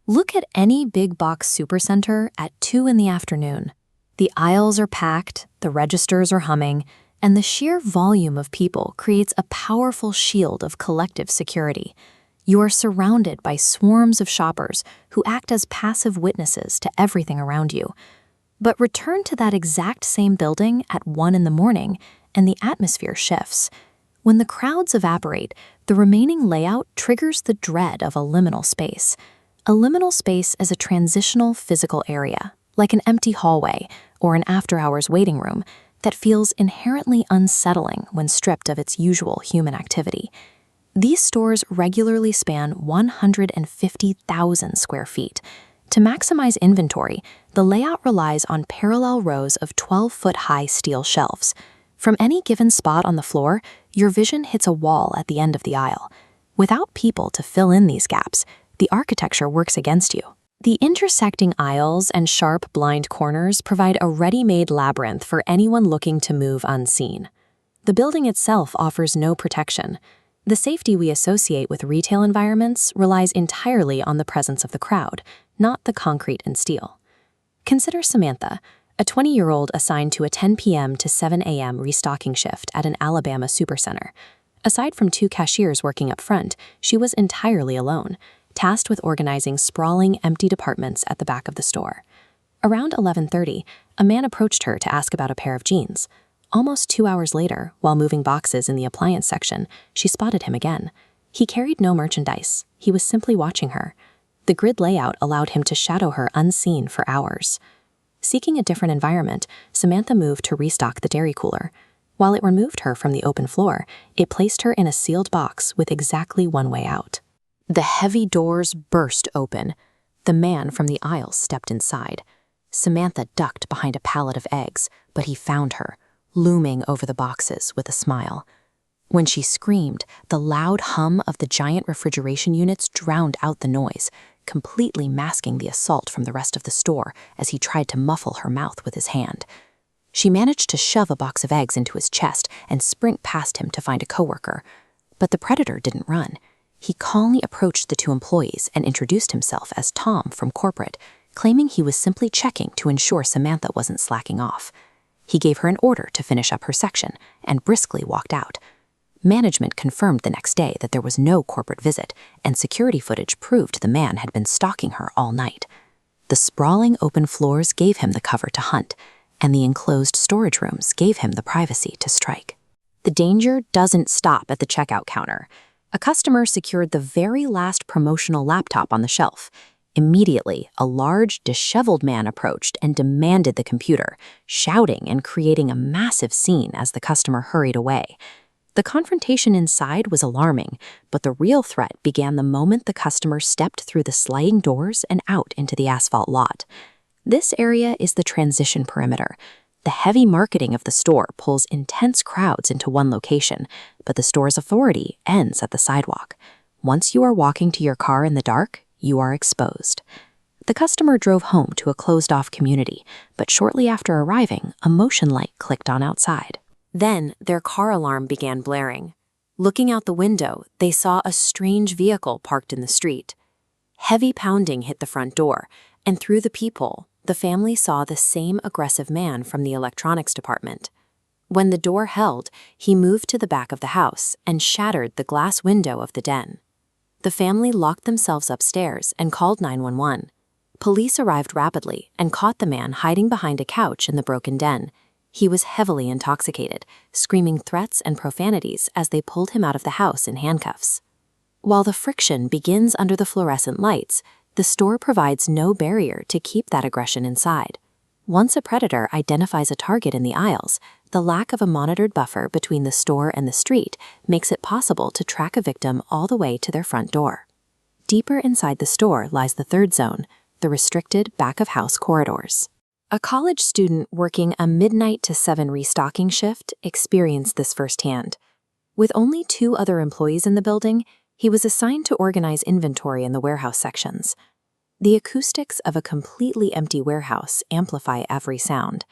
Look at any big box supercenter at 2 in the afternoon. The aisles are packed, the registers are humming, and the sheer volume of people creates a powerful shield of collective security. You are surrounded by swarms of shoppers who act as passive witnesses to everything around you. But return to that exact same building at 1 in the morning, and the atmosphere shifts. When the crowds evaporate, the remaining layout triggers the dread of a liminal space. A liminal space is a transitional physical area, like an empty hallway or an after-hours waiting room, that feels inherently unsettling when stripped of its usual human activity. These stores regularly span 150,000 square feet. To maximize inventory, the layout relies on parallel rows of 12-foot-high steel shelves. From any given spot on the floor, your vision hits a wall at the end of the aisle. Without people to fill in these gaps, the architecture works against you. The intersecting aisles and sharp blind corners provide a ready-made labyrinth for anyone looking to move unseen. The building itself offers no protection. The safety we associate with retail environments relies entirely on the presence of the crowd, not the concrete and steel. Consider Samantha, a 20-year-old assigned to a 10 p.m. to 7 a.m. restocking shift at an Alabama supercenter. Aside from 2 cashiers working up front, she was entirely alone, tasked with organizing sprawling, empty departments at the back of the store. Around 11:30, a man approached her to ask about a pair of jeans. Almost 2 hours later, while moving boxes in the appliance section, she spotted him again. He carried no merchandise. He was simply watching her. The grid layout allowed him to shadow her unseen for hours. Seeking a different environment, Samantha moved to restock the dairy cooler. While it removed her from the open floor, it placed her in a sealed box with exactly one way out. The heavy doors burst open. The man from the aisle stepped inside. Samantha ducked behind a pallet of eggs, but he found her, looming over the boxes with a smile. When she screamed, the loud hum of the giant refrigeration units drowned out the noise, completely masking the assault from the rest of the store as he tried to muffle her mouth with his hand. She managed to shove a box of eggs into his chest and sprint past him to find a coworker. But the predator didn't run. He calmly approached the 2 employees and introduced himself as Tom from corporate, claiming he was simply checking to ensure Samantha wasn't slacking off. He gave her an order to finish up her section and briskly walked out. Management confirmed the next day that there was no corporate visit, and security footage proved the man had been stalking her all night. The sprawling open floors gave him the cover to hunt, and the enclosed storage rooms gave him the privacy to strike. The danger doesn't stop at the checkout counter. A customer secured the very last promotional laptop on the shelf. Immediately, a large, disheveled man approached and demanded the computer, shouting and creating a massive scene as the customer hurried away. The confrontation inside was alarming, but the real threat began the moment the customer stepped through the sliding doors and out into the asphalt lot. This area is the transition perimeter. The heavy marketing of the store pulls intense crowds into one location, but the store's authority ends at the sidewalk. Once you are walking to your car in the dark, you are exposed. The customer drove home to a closed-off community, but shortly after arriving, a motion light clicked on outside. Then their car alarm began blaring. Looking out the window, they saw a strange vehicle parked in the street. Heavy pounding hit the front door, and through the peephole, the family saw the same aggressive man from the electronics department. When the door held, he moved to the back of the house and shattered the glass window of the den. The family locked themselves upstairs and called 911. Police arrived rapidly and caught the man hiding behind a couch in the broken den. He was heavily intoxicated, screaming threats and profanities as they pulled him out of the house in handcuffs. While the friction begins under the fluorescent lights, the store provides no barrier to keep that aggression inside. Once a predator identifies a target in the aisles, the lack of a monitored buffer between the store and the street makes it possible to track a victim all the way to their front door. Deeper inside the store lies the third zone, the restricted back-of-house corridors. A college student working a midnight to 7 restocking shift experienced this firsthand. With only 2 other employees in the building, he was assigned to organize inventory in the warehouse sections. The acoustics of a completely empty warehouse amplify every sound.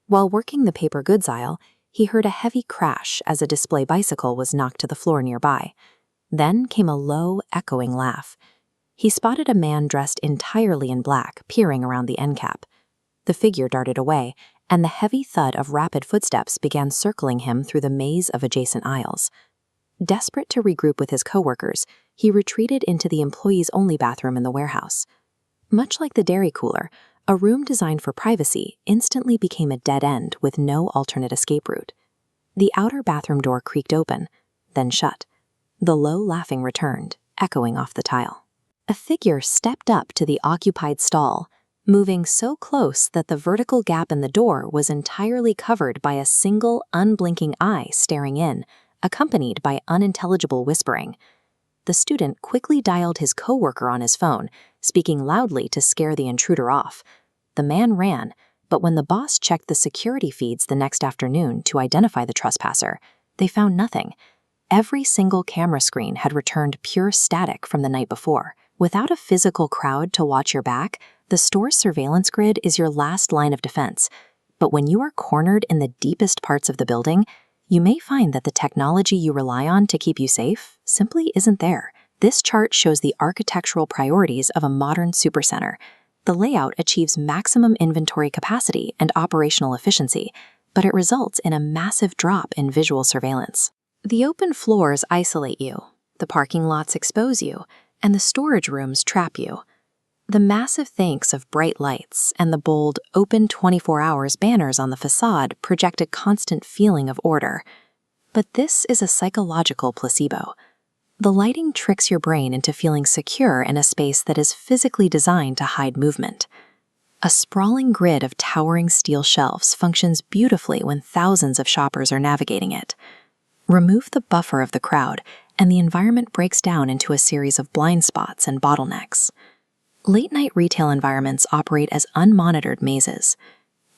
While working the paper goods aisle, he heard a heavy crash as a display bicycle was knocked to the floor nearby. Then came a low, echoing laugh. he spotted a man dressed entirely in black peering around the end cap. The figure darted away, and the heavy thud of rapid footsteps began circling him through the maze of adjacent aisles. Desperate to regroup with his coworkers, he retreated into the employees-only bathroom in the warehouse. Much like the dairy cooler, a room designed for privacy instantly became a dead end with no alternate escape route. The outer bathroom door creaked open, then shut. The low laughing returned, echoing off the tile. A figure stepped up to the occupied stall, moving so close that the vertical gap in the door was entirely covered by a single, unblinking eye staring in, accompanied by unintelligible whispering. The student quickly dialed his coworker on his phone, speaking loudly to scare the intruder off. The man ran, but when the boss checked the security feeds the next afternoon to identify the trespasser, they found nothing. Every single camera screen had returned pure static from the night before. Without a physical crowd to watch your back, the store's surveillance grid is your last line of defense. But when you are cornered in the deepest parts of the building, you may find that the technology you rely on to keep you safe simply isn't there. This chart shows the architectural priorities of a modern supercenter. The layout achieves maximum inventory capacity and operational efficiency, but it results in a massive drop in visual surveillance. The open floors isolate you, the parking lots expose you, and the storage rooms trap you. The massive thanks of bright lights and the bold "Open 24 hours" banners on the facade project a constant feeling of order. But this is a psychological placebo. The lighting tricks your brain into feeling secure in a space that is physically designed to hide movement. A sprawling grid of towering steel shelves functions beautifully when thousands of shoppers are navigating it. Remove the buffer of the crowd, and the environment breaks down into a series of blind spots and bottlenecks. Late-night retail environments operate as unmonitored mazes.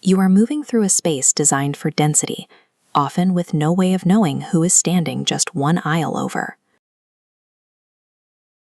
You are moving through a space designed for density, often with no way of knowing who is standing just one aisle over.